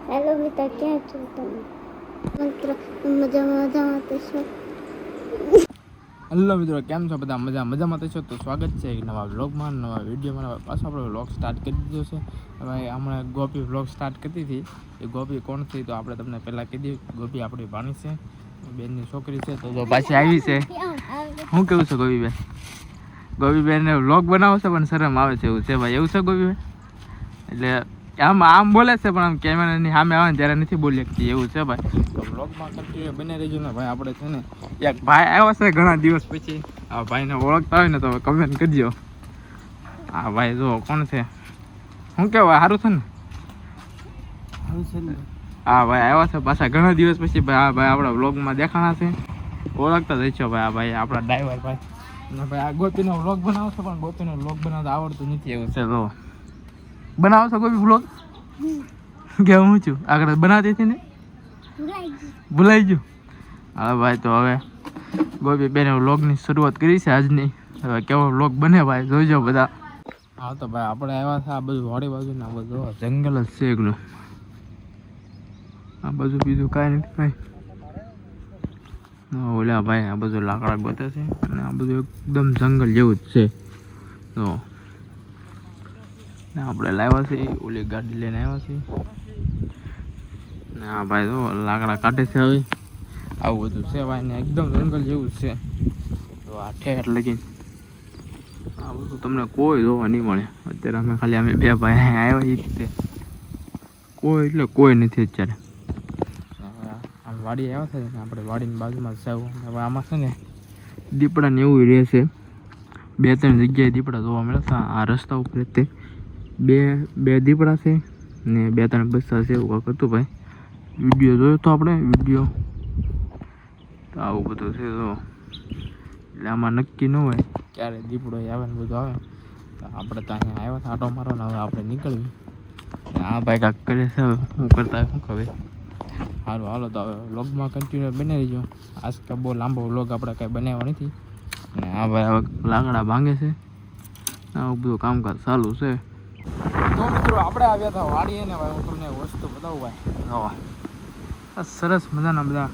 Hello મિત્ર, ક્યાં છો તમે? મિત્ર મજામાં તો છો? હેલો મિત્રો, કેમ છો બધા? મજામાં તો છો? તો સ્વાગત છે એક નવા વ્લોગમાં, નવા વિડીયોમાં. પાછો આપણે વ્લોગ સ્ટાર્ટ કરી દીધો છે. હવે હમણાં ગોપી વ્લોગ સ્ટાર્ટ કરી હતી. એ ગોપી કોણ થઈ તો આપણે તમને પહેલાં કહી દઈએ. ગોપી આપણી ભાણી છે, બેનની છોકરી છે. તો પાછી આવી છે. શું કેવું છે ગોપીબેન? ગોપીબેનને વ્લોગ બનાવો છે પણ શરમ આવે છે એવું છે ભાઈ. એવું છે ગોપીબેન? એટલે આમ બોલે છે પણ આમ કેમેરાની સામે આવે ને ત્યારે નથી બોલી શકતી એવું છે ભાઈ. તો વ્લોગમાં કન્ટિન્યુ બને રહેજો ને ભાઈ. આપણે છે ને એક ભાઈ આવ્યા છે ઘણા દિવસ પછી. આ ભાઈને ઓળખતા હોય ને તો કમેન્ટ કરજો. હા ભાઈ જો કોણ છે? શું કહેવાય? સારું છે ને? હા ભાઈ આવ્યા છે પાછા ઘણા દિવસ પછી. ભાઈ આ ભાઈ આપણા વ્લોગમાં દેખાણા છે. ઓળખતા જ છો ભાઈ. આ ભાઈ આપણા ડ્રાઈવર ભાઈ. અને ભાઈ આ ગોપીનો વ્લોગ બનાવો છો પણ ગોપીનો વ્લોગ બનાવતા આવડતું નથી એવું છે. તો બનાવો છો ગોપી વ્લોગ? કે હું છું આગળ બનાવતી હતી ને? ભૂલાઈ ગયું. હા ભાઈ તો હવે ગોપી બેને વ્લોગની શરૂઆત કરી છે આજની. હવે કેવો વ્લોગ બને ભાઈ જોઈજો બધા. હા તો ભાઈ આપણે આવ્યા છે આ બધું વાડી બાજુ ને આ બધું જંગલ જ છે એકલું. આ બધું બીજું કાંઈ નથી ભાઈ. ઓલા ભાઈ આ બધું લાકડા બતે છે અને આ બધું એકદમ જંગલ જેવું જ છે. તો આપણે લાવ્યા છે ઓલી ગાડી લઈને આવ્યા છે. હા ભાઈ તો લાકડા કાઢે છે હવે. આવું બધું છે ભાઈ ને એકદમ જંગલ જેવું છે. તો આ ઠેર લગીને આ બધું તમને કોઈ જોવા નહીં મળે અત્યારે. અમે બે ભાઈ આવ્યા એ રીતે કોઈ એટલે કોઈ નથી અત્યારે. આમ વાડી આવ્યા છે ને આપણે વાડીની બાજુમાં જ જાવ. હવે આમાં છે ને દીપડા ને એવું રહેશે. 2-3 જગ્યાએ દીપડા જોવા મળે છે આ રસ્તા ઉપર. તે બે દીપડા છે ને 2-3 બચ્ચા છે એવું કાંક હતું ભાઈ. વિડીયો જોયો તો આપણે વિડીયો. તો આવું બધું છે તો એટલે આમાં નક્કી ન હોય ક્યારે દીપડો આવે ને બધું આવે. તો આપણે તો અહીંયા આવ્યા હતા આટો મારો ને હવે આપણે નીકળવી. આ ભાઈ કાંક કરે છે હવે શું કરતા શું ખબર. સારું હાલો તો હવે વ્લોગમાં કન્ટિન્યુ બની રહીજો. આજ કે બહુ લાંબો વ્લોગ આપણે કાંઈ બનાવવા નથી. ને આ ભાઈ હવે લાકડા ભાંગે છે. આવું બધું કામકાજ ચાલુ છે. તો મિત્રો આપણે આવ્યા હતા વાડીએ ને ભાઈ હું તમને વસ્તુ બતાવું ભાઈ. જોવા સરસ મજાના બધા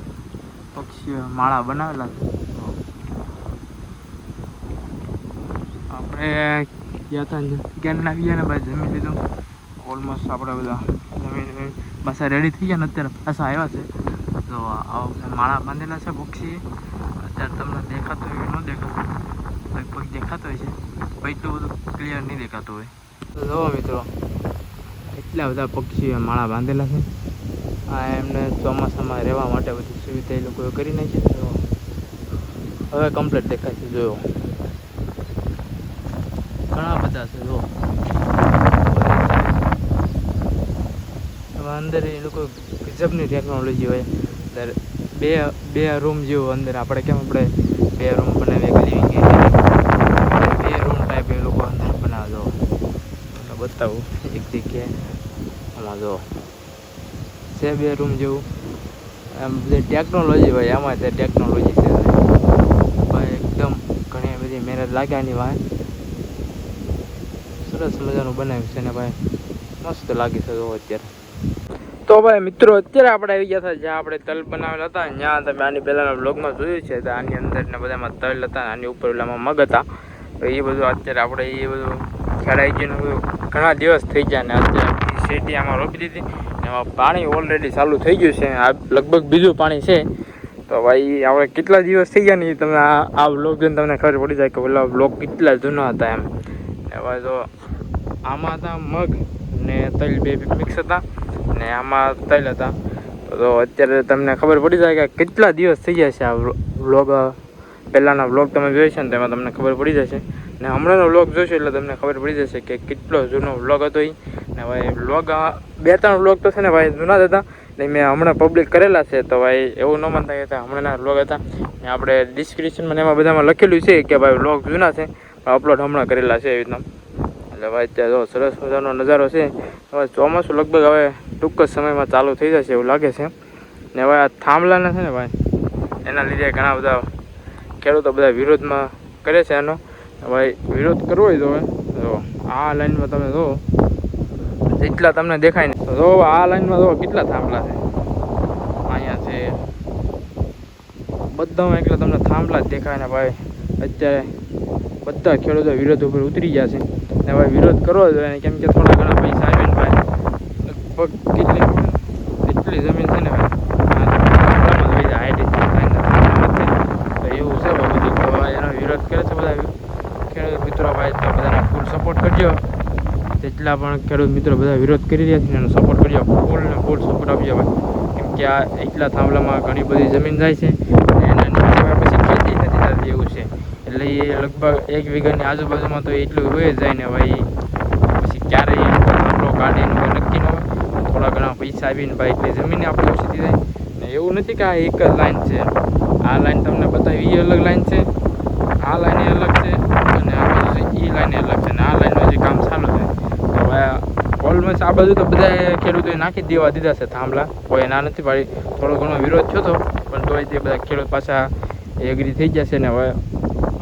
પક્ષીઓ માળા બનાવેલા છે. આપણે ગયા હતા ક્યાં આવ્યા ને ભાઈ જમી લીધું. ઓલમોસ્ટ આપણે બધા જમીન પાછા રેડી થઈ ગયા ને અત્યારે પાછા આવ્યા છે. તો આવા માળા બાંધેલા છે પક્ષી. અત્યારે તમને દેખાતું હોય કે ન દેખાતું લગભગ દેખાતું હોય છે ભાઈ. એટલું બધું ક્લિયર નહીં દેખાતું હોય. તો જુઓ મિત્રો એટલા બધા પક્ષીઓ માળા બાંધેલા છે. આ એમને ચોમાસામાં રહેવા માટે બધી સુવિધા એ લોકોએ કરી નાખી છે. હવે કમ્પ્લીટ દેખાય છે. જોયો ઘણા બધા છે. જો અંદર એ લોકો ગજબની ટેકનોલોજી હોય. અંદર બે રૂમ જેવું અંદર આપણે કેમ આપણે 2 રૂમ બનાવીએ લિવિંગ એરિયા 2 રૂમ ટાઈપ એ લોકો અંદર બનાવે. જો તમને બતાવું એક જગ્યાએ આમાં જો છે 2 રૂમ જેવું. એમ બધી ટેકનોલોજી હોય આમાં તે ટેકનોલોજી છે ભાઈ. એકદમ ઘણી બધી મહેનત લાગ્યાની વાય. સરસ મજાનું બનાવ્યું છે ને ભાઈ. મસ્ત લાગે છે જો અત્યારે. તો ભાઈ મિત્રો અત્યારે આપણે આવી ગયા હતા જ્યાં આપણે તલ બનાવેલા હતા. ત્યાં તમે આની પહેલાંના વ્લોગમાં જોયું છે. તો આની અંદર ને બધામાં તલ હતા. આની ઉપર ઓલામાં મગ હતા. તો એ બધું અત્યારે આપણે એ બધું ખેડાઈ ગયું બધું ઘણા દિવસ થઈ ગયા. ને અત્યારે શેરડી આમાં રોપી દીધી. એમાં પાણી ઓલરેડી ચાલુ થઈ ગયું છે. આ લગભગ બીજું પાણી છે. તો ભાઈ આપણે કેટલા દિવસ થઈ ગયા ને એ તમે આ વ્લોગ જોઈને તમને ખબર પડી જાય કે ઓલા વ્લોગ કેટલા જૂના હતા એમ. હવે તો આમાં હતા મગ ને તલ બે મિક્સ હતા ને આમાં તલ હતા. તો અત્યારે તમને ખબર પડી જાય કે કેટલા દિવસ થઈ ગયા છે. આ વ્લોગ પહેલાંના વ્લોગ તમે જોઈ છે ને તેમાં તમને ખબર પડી જશે. ને હમણાંનો વ્લોગ જોશો એટલે તમને ખબર પડી જશે કે કેટલો જૂનો વ્લોગ હતો એ. ને ભાઈ વ્લોગ 2-3 વ્લોગ તો છે ને ભાઈ જૂના જ હતા. ને મેં હમણાં પબ્લિક કરેલા છે. તો ભાઈ એવું ન માનતા કે હમણાંના વ્લોગ હતા. ને આપણે ડિસ્ક્રિપ્શનમાં એમાં બધામાં લખેલું છે કે ભાઈ વ્લોગ જૂના છે અપલોડ હમણાં કરેલા છે એવી રીતના. એટલે ભાઈ અત્યારે જો સરસ મજાનો નજારો છે. હવે ચોમાસું લગભગ હવે ટૂંક જ સમયમાં ચાલુ થઈ જશે એવું લાગે છે. ને હવે આ થાંભલાના છે ને ભાઈ એના લીધે ઘણા બધા ખેડૂતો બધા વિરોધમાં કરે છે એનો. ભાઈ વિરોધ કરવો હોય તો હવે જો આ લાઈનમાં તમે જો જેટલા તમને દેખાય ને તો આ લાઈનમાં જો કેટલા થાંભલા છે. અહીંયા છે બધામાં એકલા તમને થાંભલા જ દેખાય ને ભાઈ. અત્યારે બધા ખેડૂતો વિરોધ ઉપર ઉતરી ગયા છે ને ભાઈ વિરોધ કરવો જોઈએ, કેમ કે થોડા ઘણા પૈસા આવે ને ભાઈ. લગભગ એટલી જમીન છે ને ભાઈ, તો એવું છે બધું. તો એનો વિરોધ કરે છે બધા ખેડૂત મિત્રો ભાઈ. તો બધાને ફૂલ સપોર્ટ કરજો. જેટલા પણ ખેડૂત મિત્રો બધા વિરોધ કરી રહ્યા છે એનો સપોર્ટ કરજો, ફૂલ સપોર્ટ આપજો ભાઈ. કેમ કે આ એટલા થાંભલામાં ઘણી બધી જમીન જાય છે અને એના નીચે પછી ખેતી નથી થતી એવું છે. એટલે એ લગભગ 1 વીઘાની આજુબાજુમાં તો એટલું હોય જ જાય ને ભાઈ. પછી ક્યારેય થાંભલો કાઢીને નક્કી ન હોય. થોડા ઘણા પૈસા આવીને ભાઈ એટલે જમીન આપણે ઓછી થઈ જાય ને. એવું નથી કે આ એક જ લાઈન છે. આ લાઈન તમને બતાવી એ અલગ લાઈન છે, આ લાઈન અલગ છે અને આ બાજુ એ લાઈન અલગ છે. ને આ લાઈનમાં જે કામ ચાલુ છે તો ભાઈ ઓલમોસ્ટ આ બાજુ તો બધા ખેડૂતોએ નાખી દેવા દીધા છે થાંભલા. કોઈ ના નથી પાડી. થોડો ઘણો વિરોધ થયો હતો પણ તોય તે બધા ખેડૂત પાછા એગ્રી થઈ ગયા છે ને. હવે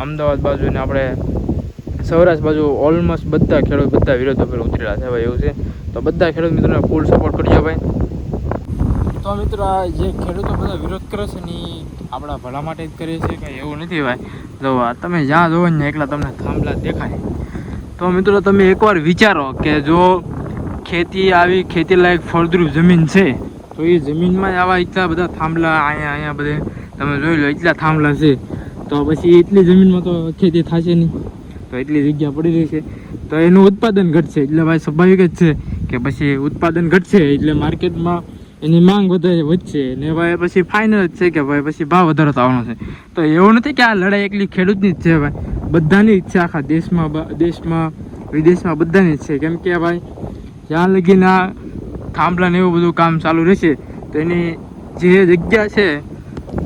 અમદાવાદ બાજુ ને આપણે સૌરાષ્ટ્ર બાજુ ઓલમોસ્ટ બધા ખેડૂત બધા વિરોધ ઉપર ઉતરેલા છે ભાઈ એવું છે. તો બધા ખેડૂત મિત્રોને ફૂલ સપોર્ટ કરજો ભાઈ. તો મિત્રો આ જે ખેડૂતો બધા વિરોધ કરે છે ને એ આપણા ભલા માટે જ કરે છે, કંઈ એવું નથી ભાઈ. જો તમે જ્યાં જોવો ને એકલા તમને થાંભલા દેખાય. તો મિત્રો તમે એકવાર વિચારો કે જો ખેતી લાયક ફળદ્રુપ જમીન છે તો એ જમીનમાં જ આવા એટલા બધા થાંભલા અહીંયા બધે તમે જોઈ લો એટલા થાંભલા છે. તો પછી એટલી જમીનમાં તો ખેતી થશે નહીં. તો એટલી જગ્યા પડી રહી છે તો એનું ઉત્પાદન ઘટશે. એટલે ભાઈ સ્વાભાવિક જ છે કે પછી ઉત્પાદન ઘટશે એટલે માર્કેટમાં એની માંગ વધશે ને ભાઈ પછી ફાઇનલ જ છે કે ભાઈ પછી ભાવ વધારો થવાનો છે. તો એવું નથી કે આ લડાઈ એકલી ખેડૂતની જ છે ભાઈ, બધાની જ છે. આખા દેશમાં વિદેશમાં બધાની જ છે. કેમ કે ભાઈ જ્યાં લગીને આ થાંભલા ને એવું બધું કામ ચાલુ રહેશે તો એની જે જગ્યા છે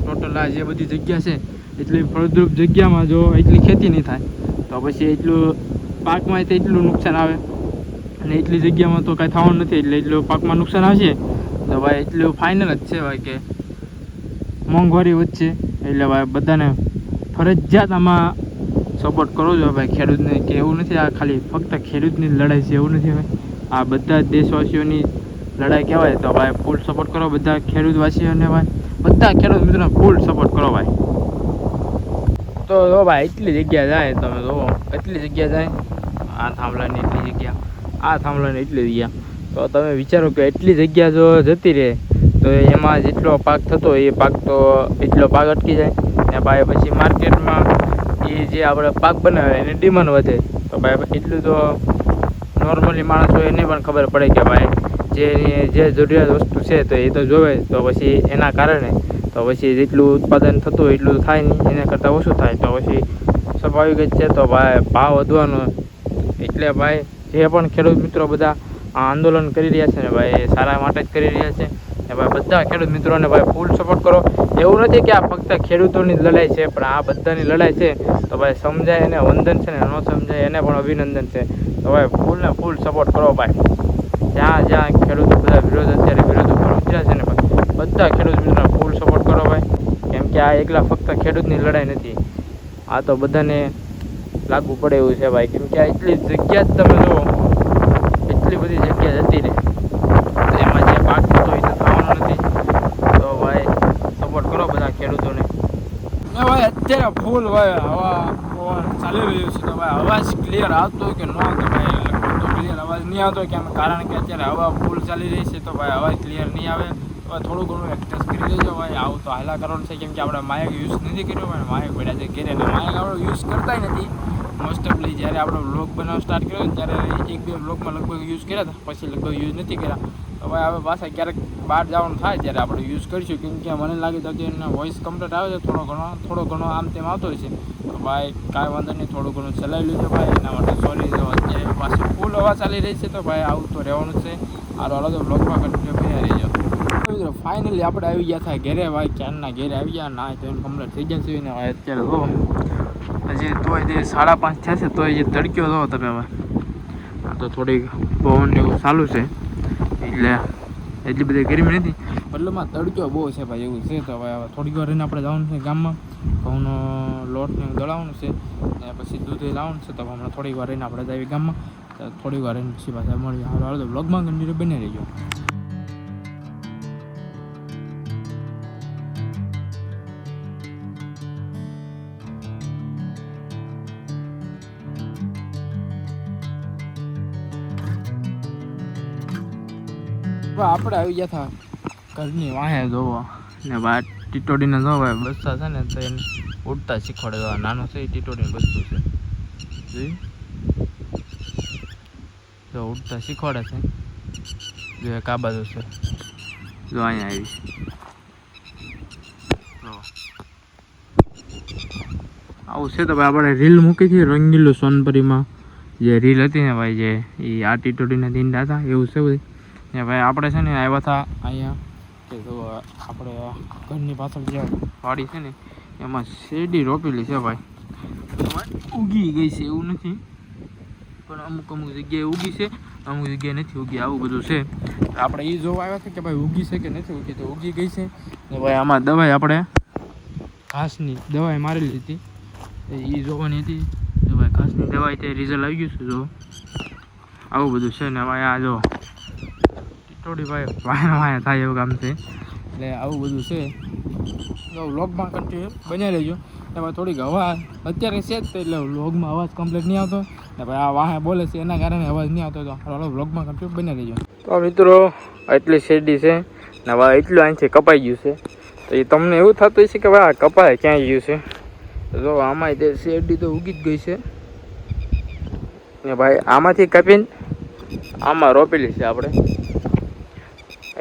ટોટલ આ જે બધી જગ્યા છે એટલી ફળદ્રુપ જગ્યામાં જો એટલી ખેતી નહીં થાય તો પછી એટલું પાકમાં તો એટલું નુકસાન આવે અને એટલી જગ્યામાં તો કાંઈ થવાનું નથી. એટલે એટલું પાકમાં નુકસાન આવશે તો ભાઈ એટલું ફાઇનલ જ છે ભાઈ કે મોંઘવારી વધશે. એટલે ભાઈ બધાને ફરજિયાત આમાં સપોર્ટ કરવો જોઈએ ભાઈ ખેડૂતને. કે એવું નથી આ ખાલી ફક્ત ખેડૂતની લડાઈ છે એવું નથી ભાઈ, આ બધા દેશવાસીઓની લડાઈ કહેવાય. તો ભાઈ ફૂલ સપોર્ટ કરો બધા ખેડૂતવાસીઓને ભાઈ. બધા ખેડૂત મિત્રોને ફૂલ સપોર્ટ કરો ભાઈ. તો જો ભાઈ એટલી જગ્યા જાય તમે જુઓ એટલી જગ્યા જાય. આ થાંભલાની એટલી જગ્યા, આ થાંભલાની એટલી જગ્યા. તો તમે વિચારો કે એટલી જગ્યા જો જતી રહે તો એમાં જેટલો પાક થતો એ પાક તો એટલો પાક અટકી જાય ને ભાઈ પછી માર્કેટમાં એ જે આપણે પાક બનાવે એની ડિમાન્ડ વધે. તો ભાઈ એટલું તો નોર્મલી માણસો એને પણ ખબર પડે કે ભાઈ જે જરૂરિયાત વસ્તુ છે તો એ તો જોવે. તો પછી એના કારણે તો પછી જેટલું ઉત્પાદન થતું હોય એટલું થાય નહીં, એના કરતાં ઓછું થાય. તો પછી સ્વાભાવિક જ છે તો ભાઈ ભાવ વધવાનો. એટલે ભાઈ જે પણ ખેડૂત મિત્રો બધા આંદોલન કરી રહ્યા છે ને ભાઈ સારા માટે જ કરી રહ્યા છે ને ભાઈ. બધા ખેડૂત મિત્રોને ભાઈ ફૂલ સપોર્ટ કરો. એવું નથી કે આ ફક્ત ખેડૂતોની લડાઈ છે પણ આ બધાની લડાઈ છે. તો ભાઈ સમજાય એને વંદન છે ને ન સમજાય એને પણ અભિનંદન છે. તો ભાઈ ફૂલ સપોર્ટ કરો ભાઈ. જ્યાં ખેડૂતો બધા વિરોધ ઉપર ઉતર્યા છે ને ભાઈ બધા ખેડૂત મિત્રોને ફૂલ સપોર્ટ કરો ભાઈ. કેમ કે આ એકલા ફક્ત ખેડૂતની લડાઈ નથી, આ તો બધાને લાગુ પડે એવું છે ભાઈ. કેમ કે આ એટલી જગ્યા જ તમે જુઓ એટલી બધી જગ્યા જતી રહે તો એમાં જે પાક થતો હોય તો થવાનો નથી. તો ભાઈ સપોર્ટ કરો બધા ખેડૂતોને. ને ભાઈ અત્યારે ફૂલ ભાઈ હવા ચાલી રહ્યું છે. તો ભાઈ અવાજ ક્લિયર આવતો હોય કે ન આવતો ભાઈ તો ક્લિયર અવાજ નહીં આવતો કેમ કારણ કે અત્યારે હવા ફૂલ ચાલી રહી છે. તો ભાઈ અવાજ ક્લિયર નહીં આવે. થોડું ઘણું એડજસ્ટ કરી લેજો ભાઈ. આવું તો હાલા કરવાનું છે કેમ કે આપણે માયક યુઝ નથી કર્યો ભાઈ. માયક પડ્યા છે ઘેરે ને માયક આપણે યુઝ કરતા નથી મોસ્ટ ઓફલી. જ્યારે આપણે વ્લોગ બનાવવા સ્ટાર્ટ કર્યો ને ત્યારે 1-2 વ્લોગમાં લગભગ યુઝ કર્યા હતા, પછી લગભગ યુઝ નથી કર્યા. તો ભાઈ હવે પાછા ક્યારેક બહાર જવાનું થાય ત્યારે આપણે યુઝ કરીશું. કેમ કે મને લાગે તો એના વોઇસ કમ્પ્લીટ આવે છે થોડો ઘણો આમ તેમ આવતો હોય છે. તો ભાઈ કાંઈ વાંધો નહીં, થોડું ઘણું ચલાવી લીધું ભાઈ. એના માટે સોરી. તો અત્યારે પાછી ફૂલ હવા ચાલી રહી છે તો ભાઈ આવું તો રહેવાનું છે. હાલો તો વ્લોગમાં કન્ટિન્યુ કરી રહેજો. ફાઇનલી આપણે આવી ગયા હતા ઘરે ભાઈ. ક્યારના ઘરે આવી ગયા ના તો એને કમ્પ્લીટ થઈ ગયા છે ને ભાઈ. અત્યારે તો હજી તોય તે 5:30 થયા છે તોય જે તડક્યો હતો તમે હવે. આ તો થોડીક પવન એવું ચાલુ છે એટલે એટલી બધી ગરમી નથી. મતલબમાં તડક્યો બહુ છે ભાઈ એવું છે. તો હવે થોડીક વાર રહીને આપણે જવાનું છે ગામમાં. ઘઉંનો લોટ ને દળાવવાનું છે ને પછી દૂધ લાવવાનું છે. તો હમણાં થોડીક વાર રહીને આપણે જઈએ ગામમાં. તો થોડી વાર રહીને પછી પાછા મળીએ. હાલો તો બ્લોગમાં કન્ટિન્યુ બની રહેજો. આપણે આવી ગયા હતા ઘરની વાહે જોવો ને બહાર ટીટોડીને જોવા બસતા છે ને તો એને ઉડતા શીખવાડે. નાનો છે એ ટીટોડીને બસતું છે જોઈ જો ઉડતા શીખવાડે છે. જો એક આ બાજુ છે જો અહીંયા આવી આવું છે. તો ભાઈ આપણે રીલ મૂકી હતી રંગીલું સોનપરીમાં જે રીલ હતી ને ભાઈ જે એ આ ટીટોડીના દીંડા હતા એવું છે બધી ને ભાઈ. આપણે છે ને આવ્યા હતા અહીંયા કે જો આપણે ઘરની પાછળ જે વાડી છે ને એમાં શેરડી રોપેલી છે ભાઈ. ઉગી ગઈ છે એવું નથી પણ અમુક અમુક જગ્યાએ ઉગી છે અમુક જગ્યાએ નથી ઉગી આવું બધું છે. આપણે એ જોવા આવ્યા છે કે ભાઈ ઉગી છે કે નથી ઉગી. તો ઉગી ગઈ છે ને ભાઈ. આમાં દવાઈ આપણે ઘાસની દવાઈ મારેલી હતી એ જોવાની હતી. તો ભાઈ ઘાસની દવાઈ તે રિઝલ્ટ આવી ગયું છે જો આવું બધું છે ને ભાઈ. આ જો ટીટોડી ભાઈ વાયા થાય એવું કામ છે એટલે આવું બધું છે. તો વ્લોગમાં કન્ટિન્યુ બન્યા રહેજો. એમાં થોડીક હવા અત્યારે છે જ એટલે વ્લોગમાં અવાજ કમ્પ્લીટ નહીં આવતો ને ભાઈ. આ વાહે બોલે છે એના કારણે અવાજ નહીં આવતો. તો હાલો વ્લોગમાં કન્ટિન્યુ બન્યા રહેજો. તો મિત્રો એટલી શેરડી છે ને ભાઈ એટલું અહીંથી કપાઈ ગયું છે. તો એ તમને એવું થતું હશે કે ભાઈ આ કપાય ક્યાં ગયું છે. તો જો આમાં તે શેરડી તો ઉગી જ ગઈ છે ને ભાઈ. આમાંથી કાપીને આમાં રોપેલી છે આપણે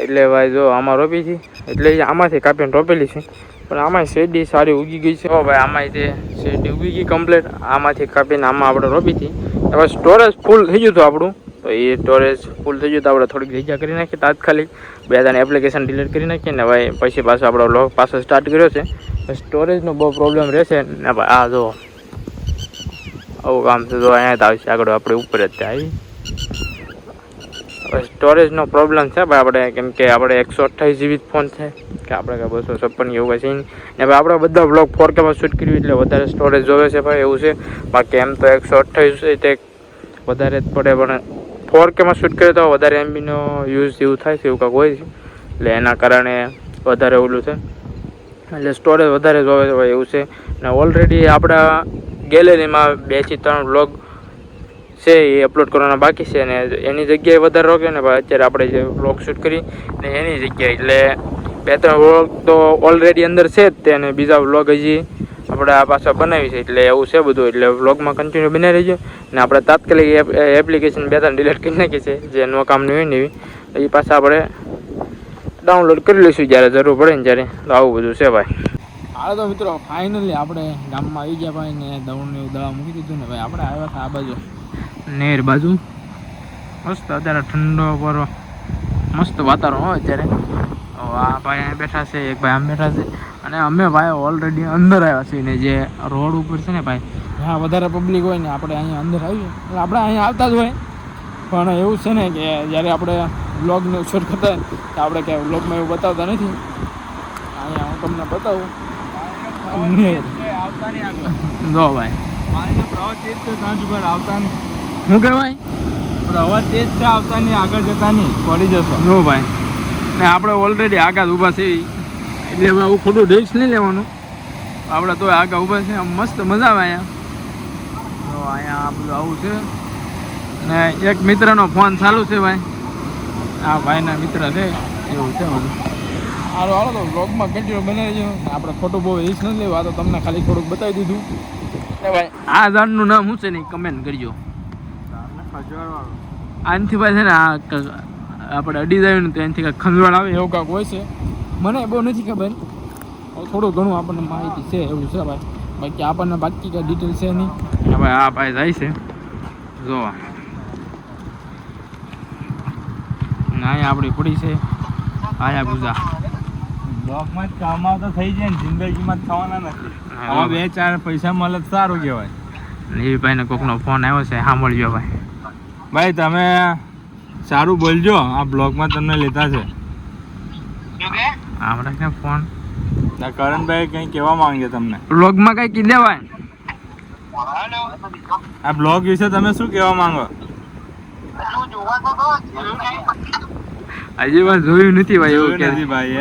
એટલે ભાઈ જો આમાં રોપી છે એટલે આમાંથી કાપીને રોપેલી છે. પણ આમાં શેરડી સારી ઉગી ગઈ છે ભાઈ. આમાં તે શેરડી ઉગી ગઈ કમ્પ્લીટ. આમાંથી કાપીને આમાં આપણે રોપી હતી. હવે સ્ટોરેજ ફૂલ થઈ ગયું હતું આપણું. તો એ સ્ટોરેજ ફૂલ થઈ ગયું તો આપણે થોડીક જગ્યા કરી નાખીએ તાત્કાલિક 2-3 એપ્લિકેશન ડિલીટ કરી નાખીએ ને ભાઈ. પછી પાછો આપણો વ્લોગ પાછો સ્ટાર્ટ કર્યો છે. સ્ટોરેજનો બહુ પ્રોબ્લેમ રહેશે ને ભાઈ. આ જો આવું કામ છે જો અહીંયા જ આવશે આગળ આપણે ઉપર જ ત્યાં આવી સ્ટોરેજનો પ્રોબ્લેમ છે ભાઈ આપણે. કેમ કે આપણે 128 GB ફોન છે કે આપણે કાંઈ 256 એવું કંઈ છે ને ભાઈ. આપણે બધા બ્લોગ 4K શૂટ કર્યું એટલે વધારે સ્ટોરેજ જોવે છે ભાઈ એવું છે. બાકી એમ તો 128 છે તે વધારે જ પડે પણ 4K શૂટ કરે તો વધારે MBનો યુઝ એવું થાય છે એવું કાંઈક હોય છે એટલે એના કારણે વધારે ઓલું છે એટલે સ્ટોરેજ વધારે જોવે છે ભાઈ એવું છે. ને ઓલરેડી આપણા ગેલેરીમાં 2 થી 3 બ્લોગ છે એ અપલોડ કરવાના બાકી છે ને એની જગ્યાએ વધારે રોકે ને ભાઈ. અત્યારે આપણે જે વ્લોગ શૂટ કરી ને એની જગ્યાએ એટલે 2-3 વ્લોગ તો ઓલરેડી અંદર છે જ તે અને બીજા વ્લોગ હજી આપણે આ પાછા બનાવી છે એટલે એવું છે બધું. એટલે વ્લોગમાં કન્ટિન્યુ બની રહેજો ને આપણે તાત્કાલિક એપ્લિકેશન 2-3 ડિલીટ કરી નાખી છે જે નો કામની હોય ને એવી. એ પાછા આપણે ડાઉનલોડ કરી લઈશું જ્યારે જરૂર પડે ને ત્યારે. તો આવું બધું છે ભાઈ. હાલો તો મિત્રો ફાઇનલી આપણે ગામમાં આવી ગયા ભાઈ ને દવણની દવા મૂકી દીધું ને ભાઈ. આપણે આવ્યા હતા આ બાજુ નેર બાજુ મસ્ત અત્યારે ઠંડો પર મસ્ત વાતાવરણ હોય અત્યારે. આ ભાઈ અહીંયા બેઠા છે એક ભાઈ આમ બેઠા છે અને અમે ભાઈ ઓલરેડી અંદર આવ્યા છીએ ને જે રોડ ઉપર છે ને ભાઈ હા વધારે પબ્લિક હોય ને આપણે અહીંયા અંદર આવીએ એટલે આપણે અહીંયા આવતા જ હોય. પણ એવું છે ને કે જ્યારે આપણે બ્લોગનું શૂટ કરતા હોય તો આપણે ક્યાંય બ્લોગમાં એવું બતાવતા નથી. અહીંયા હું તમને બતાવું જો ભાઈ આવતા શું કહેવાય અવાજ તેજ છે આવતા નહીં આગળ જતા નહીં પડી જશો જો ભાઈ. ને આપણે ઓલરેડી આગળ ઊભા છે એટલે હવે આવું ખોટું રિસ્ક નહીં લેવાનું. આપણે તો આગળ ઊભા છે મસ્ત મજા આવે અહીંયા. તો અહીંયા આ બધું આવું છે ને એક મિત્રનો ફોન ચાલુ છે ભાઈ. આ ભાઈના મિત્ર છે એવું છે બધું. હાલો હાલો તો બ્લોગમાં કન્ટિન્યુ બનાવી દો. આપણે ખોટું બહુ રિસ્ક નથી લેવું. આ તો તમને ખાલી થોડુંક બતાવી દીધું. ભાઈ આ ઝાડનું નામ શું છે ને કમેન્ટ કરજો. આનાથી ભાઈ છે ને આ આપણે અડી જાય ને તો એનાથી કાંઈક ખંજવાળ આવે એવું કાંઈક હોય છે. મને બહુ નથી ખબર. થોડું ઘણું આપણને માહિતી છે એવું છે ભાઈ. બાકી આપણને બાકી કાંઈ ડિટેલ છે નહીં. ભાઈ આ ભાઈ જાય છે જોવા ને અહીંયા આપણી પડી છે આયા ગુજા. બ્લોકમાં જ કામમાં તો થઈ જાય ને જિંદગીમાં થવાના નથી. હવે 2-4 પૈસા મળે સારું કહેવાય. એ ભાઈને કોકનો ફોન આવ્યો છે સાંભળજો ભાઈ. ભાઈ તમે સારું બોલજો આ બ્લોગમાં તમને લેતા છે. આપણે ક્યાં ફોન કરણભાઈ કંઈ કહેવા માંગે તમને બ્લોગમાં કંઈ કીધે ભાઈ. આ બ્લોગ વિશે તમે શું કહેવા માંગો? હજી વાર જોયું નથી ભાઈ એવું કે ભાઈ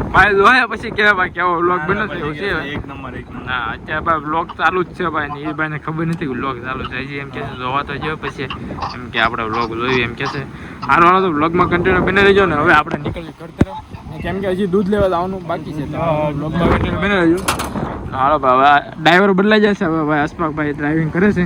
ભાઈ જોયા પછી કેવા ભાઈ કેવો વ્લોગ બન્યો છે એવું છે એક નંબર ના અત્યારે ભાઈ વ્લોગ ચાલુ જ છે ભાઈ ને એ ભાઈને ખબર નથી કે વ્લોગ ચાલુ છે હજી એમ કે જોવા તો જો પછી એમ કે આપણે વ્લોગ જોયું એમ કે છે હારો હાલો તો વ્લોગમાં કન્ટિન્યુ બને રહેજો ને હવે આપણે નીકળી ઘર તરફ કેમ કે હજી દૂધ લેવા જવાનું બાકી છે તો વ્લોગમાં કન્ટિન્યુ બને રહેજો હાલો ભાઈ હવે ડ્રાઈવર બદલાઈ જશે હવે ભાઈ અશફાકભાઈ ડ્રાઇવિંગ કરે છે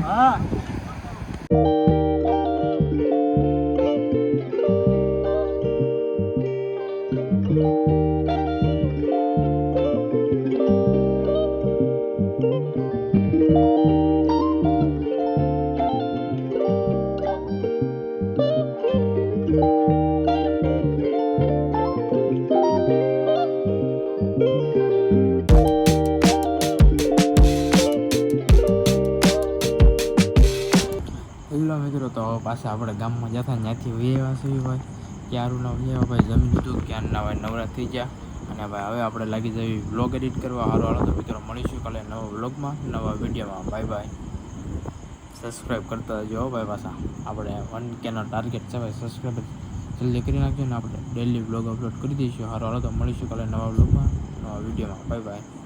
મિત્રો તો પાછા આપણે ગામમાં જતા ત્યાંથી વેવા છીએ ભાઈ ક્યારું ના વેવા ભાઈ જમી લીધું ક્યારના ભાઈ નવરા થઈ ગયા અને ભાઈ હવે આપણે લાગી જઈએ વ્લોગ એડિટ કરવા હારો હાલો તો મિત્રો મળીશું કાલે નવા વ્લોગમાં નવા વિડીયોમાં બાય બાય સબસ્ક્રાઈબ કરતા જજો ભાઈ પાછા આપણે 1K નો ટાર્ગેટ છે ભાઈ સબસ્ક્રાઈબ જલ્દી કરી નાખજો ને આપણે ડેલી વ્લોગ અપલોડ કરી દઈશું હારો હાલો તો મળીશું કાલે નવા વ્લોગમાં નવા વિડીયોમાં બાય બાય